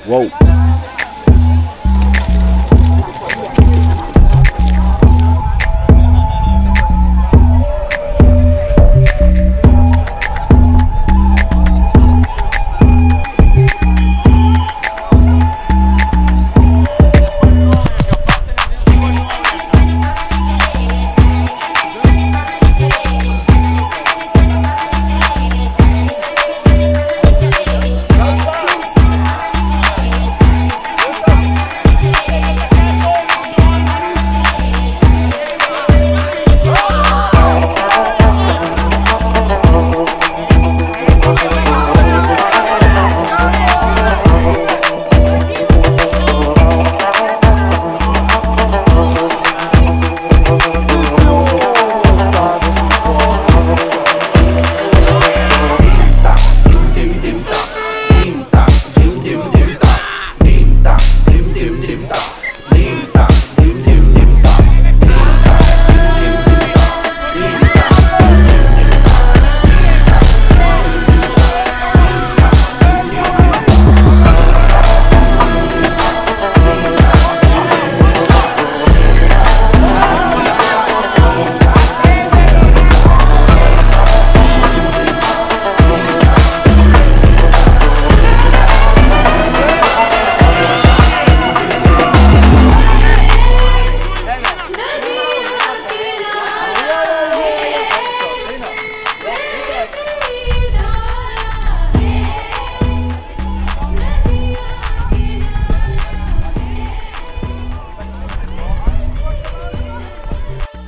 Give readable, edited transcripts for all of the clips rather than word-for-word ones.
Wow.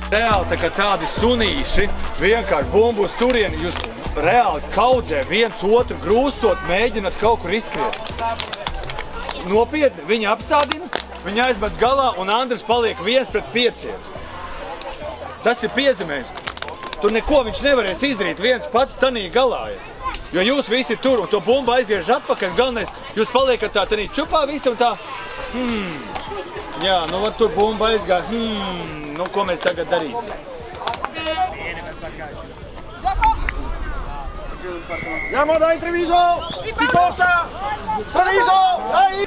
Reāli tā kā tādi sunīši vienkārši bumbu uz turieni, jūs reāli kaudzē viens otru grūstot, mēģināt kaut kur izskriet. Nopietni, viņi apstādina, viņi aizmet galā un Andris paliek 1-5. Tas ir piezemējums. Tur neko viņš nevarēs izdarīt viens pats tanī galā. Jo jūs visi tur un to bumbu aizgriež atpakaļ, galvenais, jūs paliekat tā tanī čupā visam tā, jā, nu vat tur bumba aizgāja, nu ko mēs tagad darīsim? Andiamo dai Treviso! Di corsa! Treviso! Dai!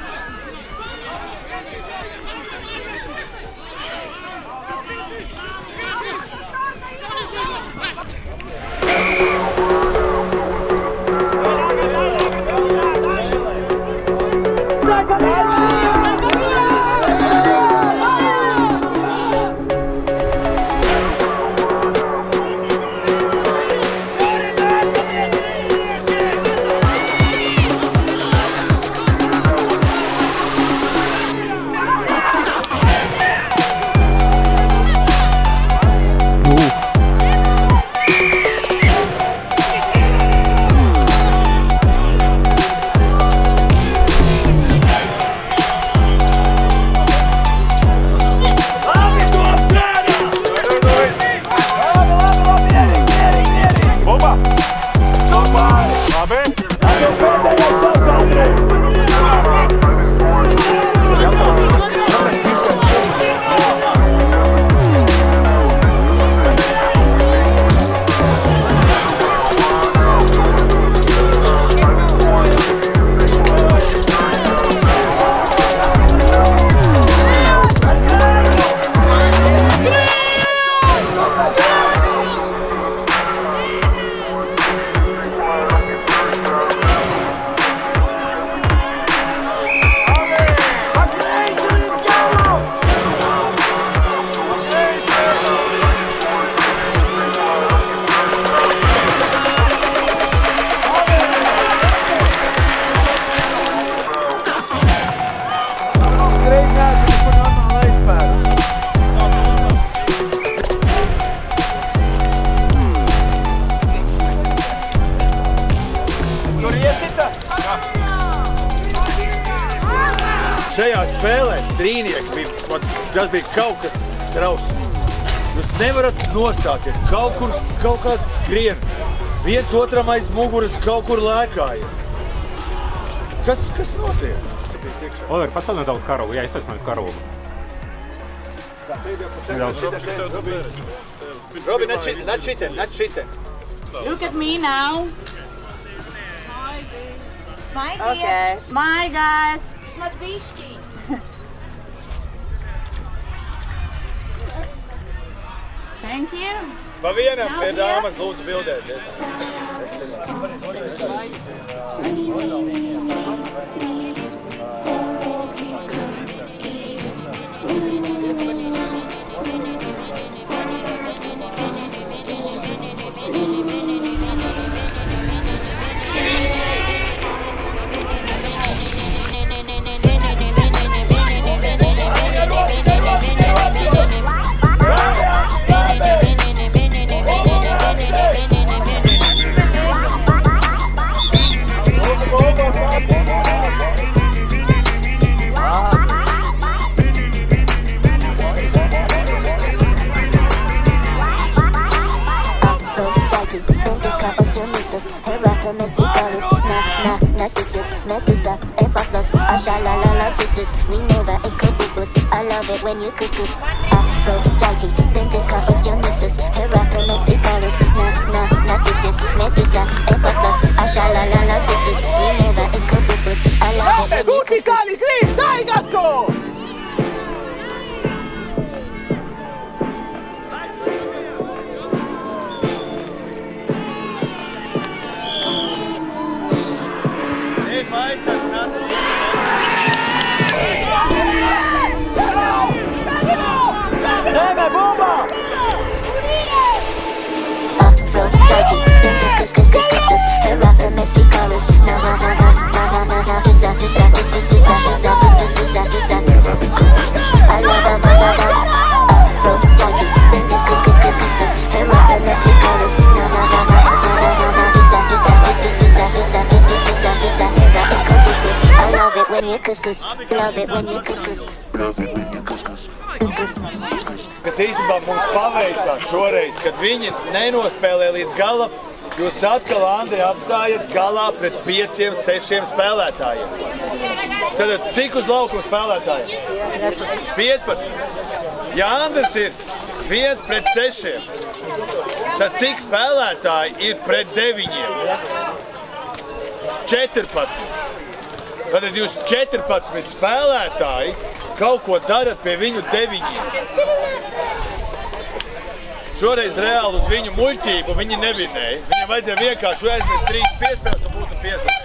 Šajā spēlē trīnieki bija, tas bija kaut kas trausmīgs. Jūs nevarat nostāties, kaut kāds skrien, viens otram aiz muguras kaut kur lēkāja. Kas notiek? Oliver, pacelj nedaudz karogu, jā, izsaicināt karogu. Robi, not šitien. Look at me now. Smile, dear. Okay, smile, guys. Vismaz bišķi. Thank you. Pa vienam pie dāmas lūdzu bildēties. We know that it could be boost. I love it when you couscous. Aphrodite, Ventus, Carpus, Dionysus, Heracles, Icarus, Narcissus, Medusa, Ephesus, Ashalalala, Cissus. We know that it could be boost. I love it when you couscous. Dai, cazzo! Aphrodite, Ventus, Heracles, Icarus, I love Aphrodite, Ventus, Heracles, Icarus, I love it when you couscous. Love it when you couscous. Love it when you couscous. Kas īstenībā mums paveicās šoreiz, kad viņi nenospēlē līdz galam, jūs atkal, Andri, atstājat galā pret 5-6 spēlētājiem. Tad cik uz laukuma spēlētājiem? 15. Ja Andris ir 1 pret 6, tad cik spēlētāji ir pret 9? 14. Tad jūs 14 spēlētāji kaut ko darat pie viņu 9. Šoreiz reāli uz viņu muļķību viņi nevinēja. Viņam vajadzēja vienkārši aizmest 3 piespēles un būtu 5.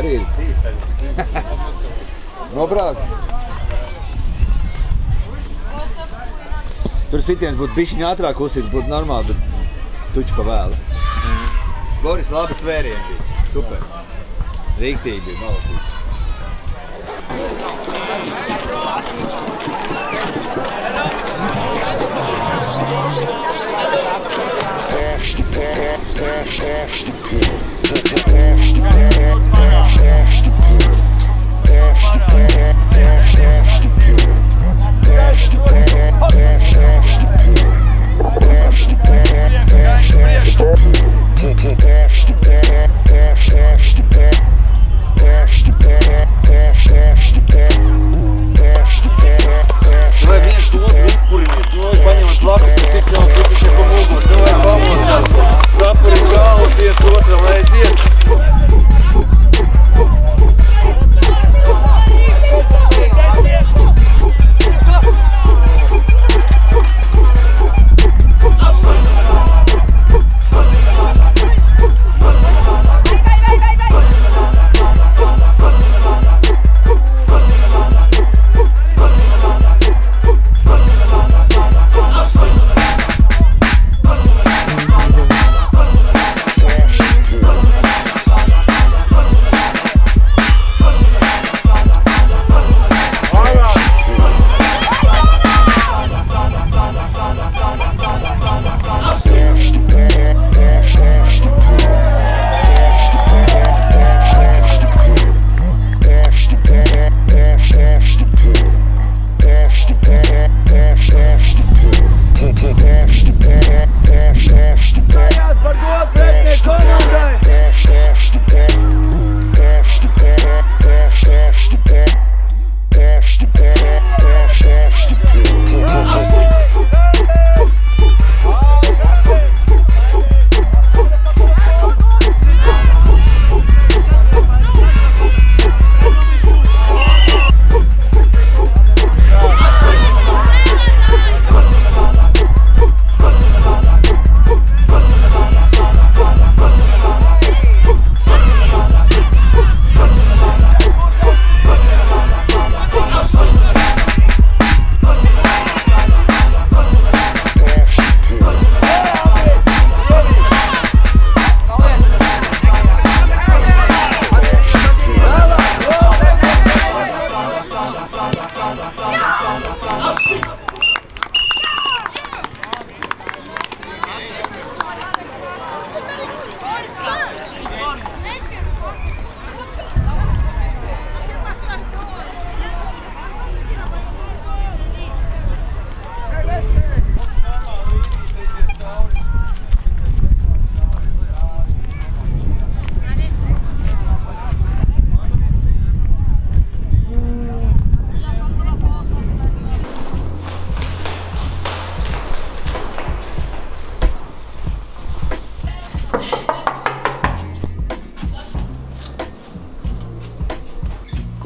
arī ir. Nobrāzi. Tur sitiens būtu bišķiņ ātrāk uzsīts, būtu normāli, bet tuči pa vēlu. Boris, labi tvērieni bija. Super. Rīktīgi bija, malacīgi. Vai viens otru uzpuriniet, paņemat blakus, ka tik nav tikai pa mugur. Vai pamostās, sapuri galvu, tiec otram, lai aiziet.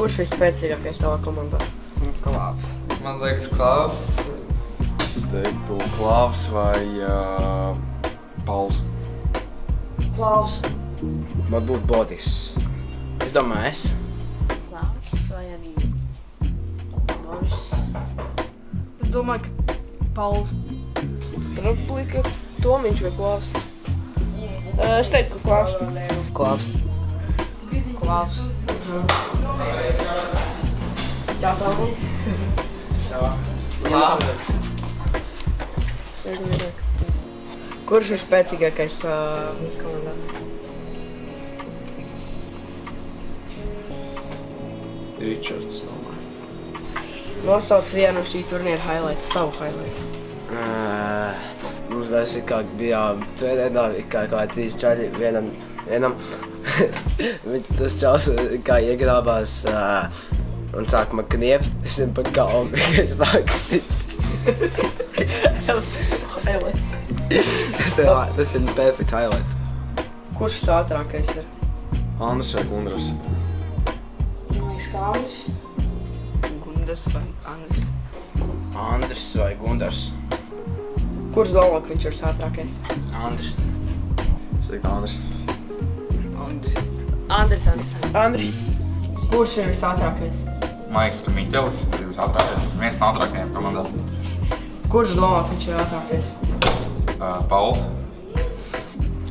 Kurš vispēcīgākais tavā komandā? Klaus. Man liekas Klaus. Es teiktu Klaus vai Pauls. Klaus. Man būtu Bodis. Es domāju, es. Klaus vai arī Boris? Es domāju, ka Pauls. Republika, Tomiņš vai Klaus? Es teiktu, ka Klaus. Klaus. Klaus. Čau, Klaus. Jā. Kurš ir spēcīgākais mūsu komandā? Ričards, domāju. Nosauc vienu šī turnīra highlightu, tavu highlightu. Mums mēs kā bijām tvēdienā, kā 3 čaļi vienam. Tas čals kā iegrābās un sāk man kniept, es zinu pa galvu, viņš nāk sits. Tas ir perfect highlight. Kurš ātrākais ir? Andris vai Gundars? Skālis. Gundas vai Andris? Andris vai Gundars? Kurš domā, ka viņš ir ātrākais? Andris. Es teiktu Andris. Andris. Andris. Kurš ir visātrākais? Maiks Miķelis ir visātrākais. Viens no ātrākajiem komandā. Kurš domā, ka viņš ir ātrākais? Pauls.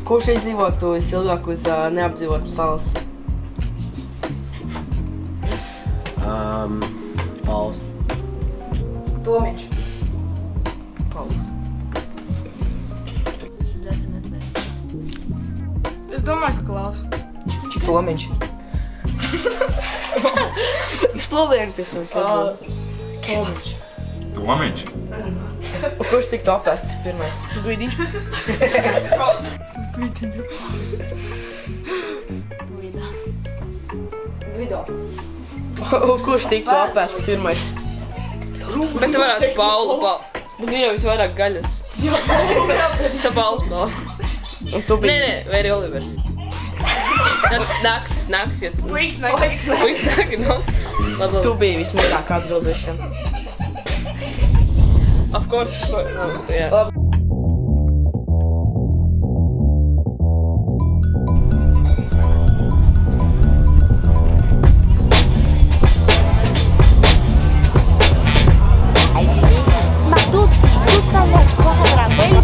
Kurš izdzīvotu visilgāk uz neapdzīvotas salas? Pauls. Tomiņš. Pauls. Es domāju, ka Klaus. Tomiņš. Uz to vērties vai kā? Tomiņš. Tomiņš. Kurš tiktu apēsts pirmais? Guidiņš. Guido. Kurš tiktu apēsts pirmais? Bet tu varētu Paulu. Bet viņam visvairāk gaļas. Tā Pauls vēl. Un tu biji? Nē, vai arī Olivers. Tāds naks, jo... Puiks nāk, no. Tu biji vismīļāk atbildēšana. Of course, yeah. Mas tu tá nas porras gravando?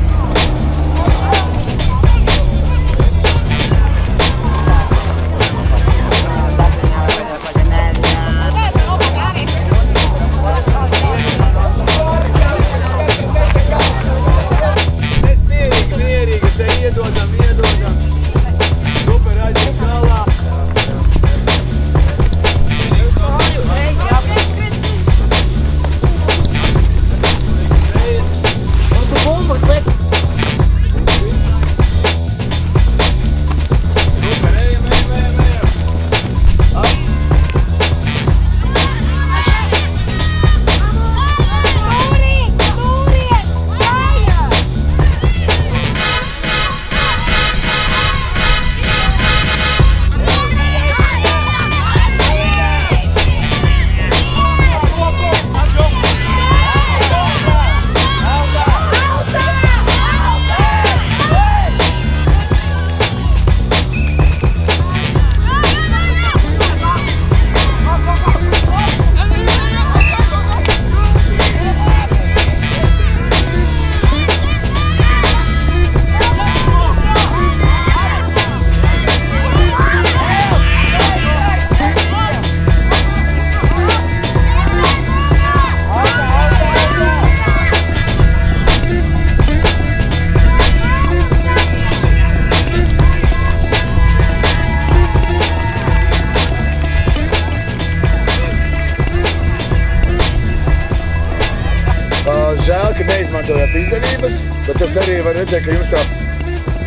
Žēl, ka neizmantojāt izdevības, bet tas arī var redzēt, ka jums tā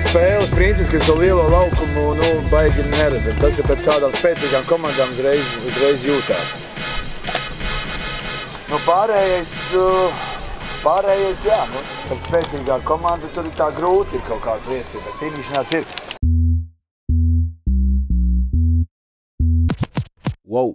spēles princips, ka to lielo laukumu, baigi neredzat. Tas ir pēc tādām spēcīgām komandām uzreiz jūtās. Pārējais, jā, pēc spēcīgā komanda tur ir tā grūti ir kaut kādas lietas, bet cīnīšanās ir. Wow!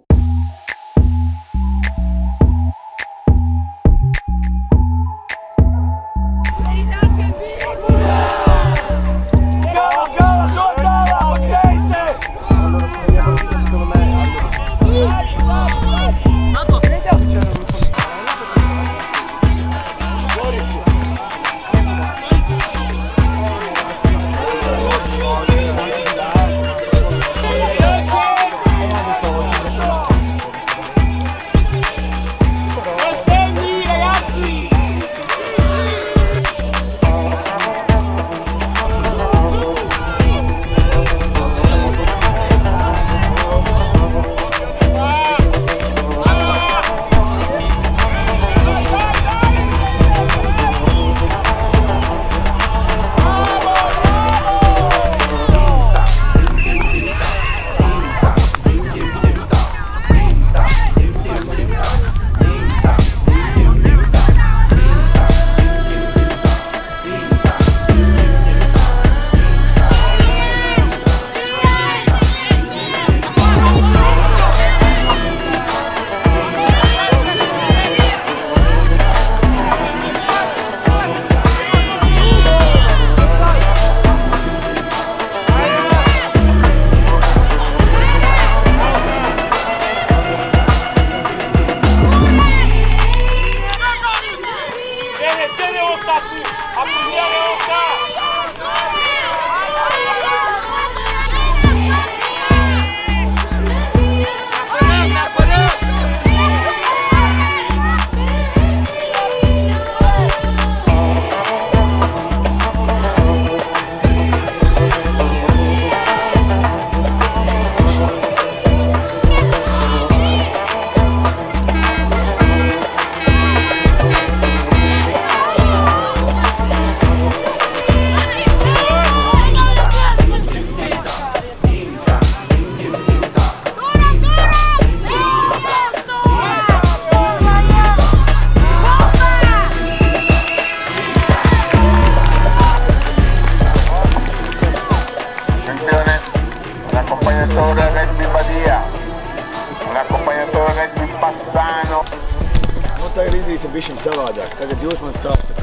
bišķiņ savādāk. Tagad jūs man stāstat,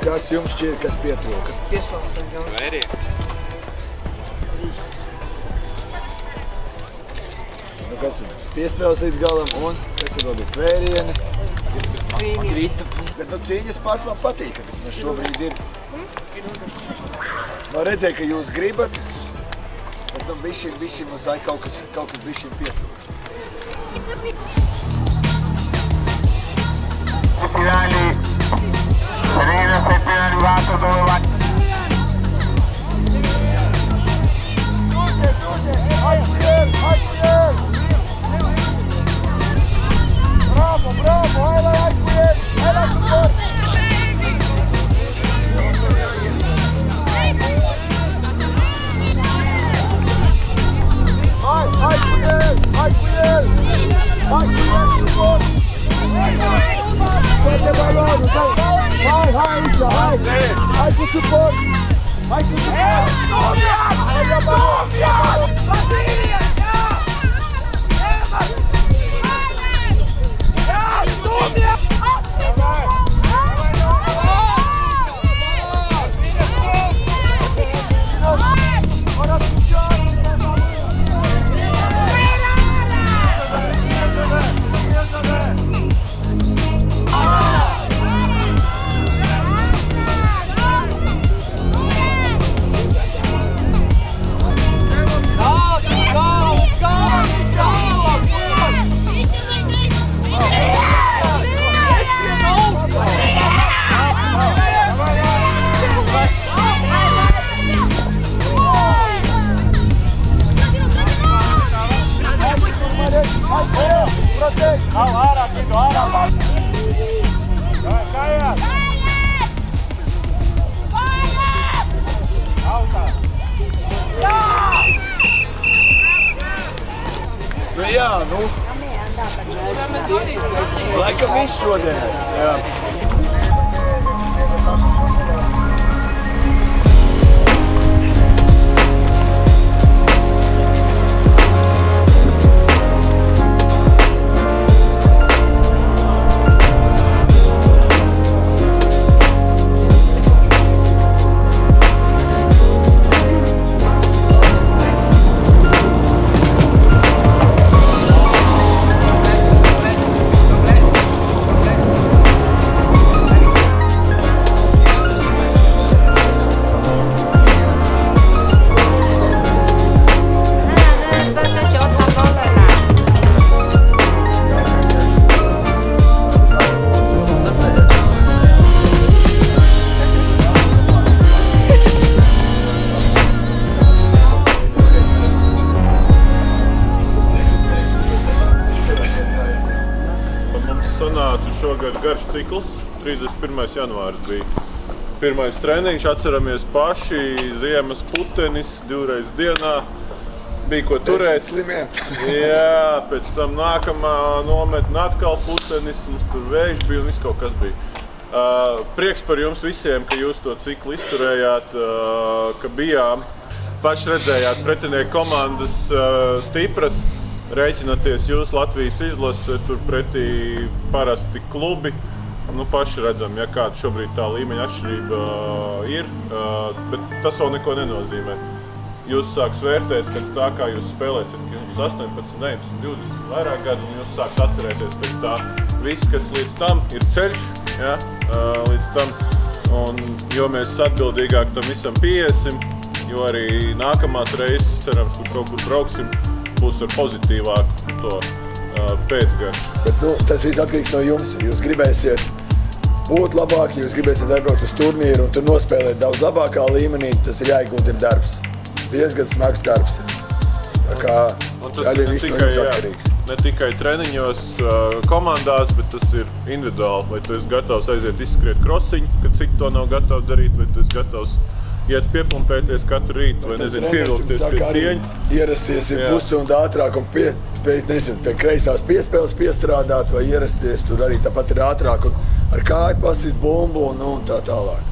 kas jums šķiet, kas pietrūka? Piespēlēs līdz galam. Vērija. Nu, kas tad? Piespēles līdz galam un kas tad vēl bija tvērieni? Grīta. Bet nu cīņas pārs man patīk, ka tas mēs šobrīd ir. Man redzēja, ka jūs gribat, bet nu bišķiņ mums tā kaut kas bišķiņ pietrūkst. Septiņāļi, Rīna septiņāļi vācu dolu. Bravo, aizkujiet! Jā, nu, laikam viss šodien. Jā. Šogad garš cikls, 31. janvārs bija pirmais treniņš, atceramies paši, ziemas putenis, 2 reizes dienā, bija ko turēt. Jā, pēc tam nākamā nometne atkal putenis, mums tur vējš bija un viss kaut kas bija. Prieks par jums visiem, ka jūs to ciklu izturējāt, ka bijām. Paši redzējāt pretinieku komandas stipras. Rēķināties jūs Latvijas izlase, tur pretī parasti klubi. Nu, paši redzam, ja kāda šobrīd tā līmeņa atšķirība ir, bet tas vēl neko nenozīmē. Jūs sāks vērtēt pēc tā, kā jūs spēlēsiet, ka jums 18, 19, 20 vairāk gadu, un jūs sāks atcerēties pēc tā. Viss, kas līdz tam ir ceļš, ja, līdz tam, un jo mēs atbildīgāk tam visam pieiesim, jo arī nākamās reizes, cerams, kur kaut kur brauksim, būs ar pozitīvāku to pēcgaršu. Bet nu, tas viss atkarīgs no jums. Jūs gribēsiet būt labāki, jūs gribēsiet aizbraukt uz turnīru un tur nospēlēt daudz labākā līmenī, tas ir jāiegūt darbs. Diezgan smags darbs. Tā kā arī viss no jums atkarīgs. Ne tikai treniņos, komandās, bet tas ir individuāli. Vai tu esi gatavs aiziet izskriet krosiņu, kad citi to nav gatavi darīt, vai tu esi gatavs iet piepumpēties katru rītu, vai nezinu, pievilkties pie stieņa. Ierasties ir pusstundu ātrāk un pie kreisās piespēles piestrādāt, vai ierasties tur arī tāpat ir ātrāk un ar kāju pasīt bumbu un tā tālāk.